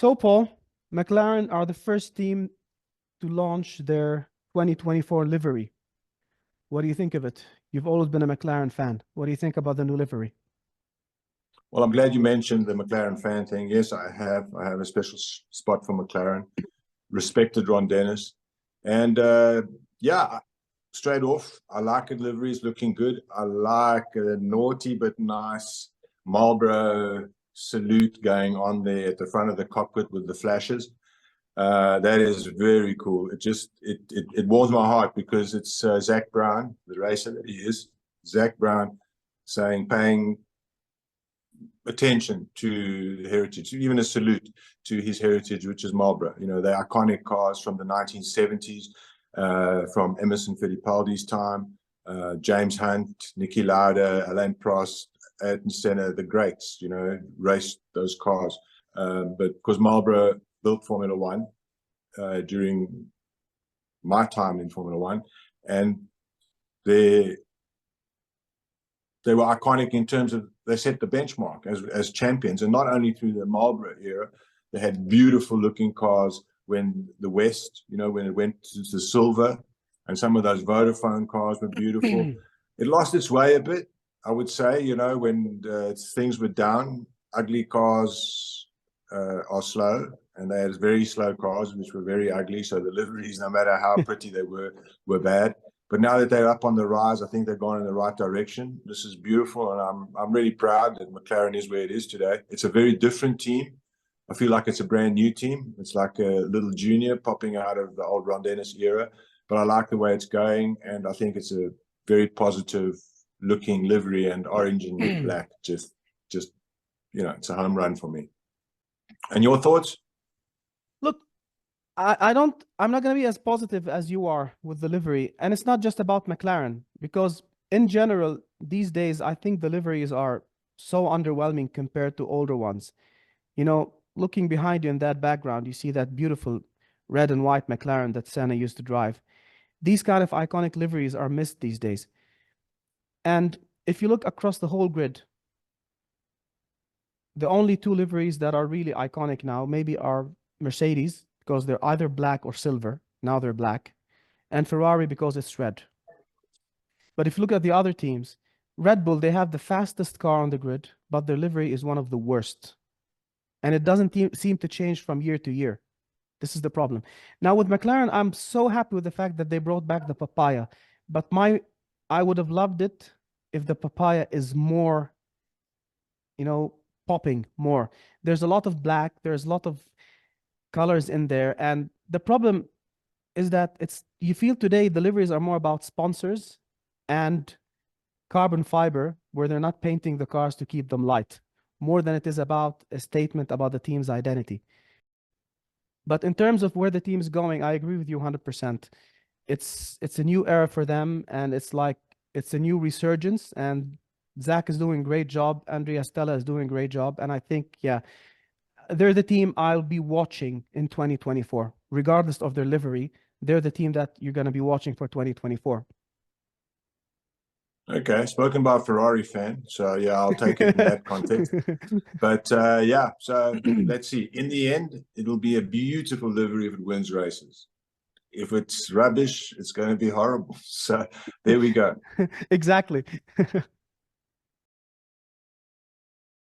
So, Paul, McLaren are the first team to launch their 2024 livery. What do you think of it? You've always been a McLaren fan. What do you think about the new livery? Well, I'm glad you mentioned the McLaren fan thing. Yes, I have. I have a special spot for McLaren. Respected Ron Dennis. And yeah, straight off, I like it. Livery is looking good. I like a naughty but nice Marlboro salute going on there at the front of the cockpit with the flashes. That is very cool. It warms my heart because it's Zach Brown, the racer that he is, Zach Brown, paying attention to the heritage, even a salute to his heritage, which is Marlboro. You know, the iconic cars from the 1970s, from Emerson Fittipaldi's time, James Hunt, Niki Lauda, Alain Prost, Ayrton Senna, the greats, you know, raced those cars. But because Marlboro built Formula One during my time in Formula One, and they were iconic in terms of they set the benchmark as champions, and not only through the Marlboro era. They had beautiful looking cars when the West, you know, when it went to the silver, and some of those Vodafone cars were beautiful. It lost its way a bit, I would say, you know, when things were down. Ugly cars are slow, and they had very slow cars which were very ugly, so the liveries, no matter how pretty they were bad. But now that they're up on the rise, I think they've gone in the right direction. This is beautiful, and I'm really proud that McLaren is where it is today. It's a very different team. I feel like it's a brand new team. It's like a little junior popping out of the old Ron Dennis era. But I like the way it's going, and I think it's a very positive looking livery, and orange and black. Just you know, it's a home run for me. And your thoughts? Look, I'm not going to be as positive as you are with the livery. And it's not just about McLaren, because in general, these days, I think the liveries are so underwhelming compared to older ones. You know, looking behind you in that background, you see that beautiful red and white McLaren that Senna used to drive. These kind of iconic liveries are missed these days. And if you look across the whole grid, the only two liveries that are really iconic now maybe are Mercedes, because they're either black or silver. Now they're black. And Ferrari, because it's red. But if you look at the other teams, Red Bull, they have the fastest car on the grid, but their livery is one of the worst. And it doesn't seem to change from year to year. This is the problem. Now with McLaren, I'm so happy with the fact that they brought back the Papaya. But I would have loved it if the Papaya is more, you know, popping more. There's a lot of black, there's a lot of colors in there, and the problem is that you feel today the liveries are more about sponsors and carbon fiber, where they're not painting the cars to keep them light, more than it is about a statement about the team's identity. But in terms of where the team is going, I agree with you 100%. It's a new era for them, and it's a new resurgence, and Zach is doing a great job. Andrea Stella is doing a great job. And I think, yeah, they're the team I'll be watching in 2024. Regardless of their livery, they're the team that you're going to be watching for 2024. Okay, spoken by a Ferrari fan. So, yeah, I'll take it in that context. But, yeah, so let's see. In the end, it'll be a beautiful livery if it wins races. If it's rubbish, it's going to be horrible. So there we go. Exactly.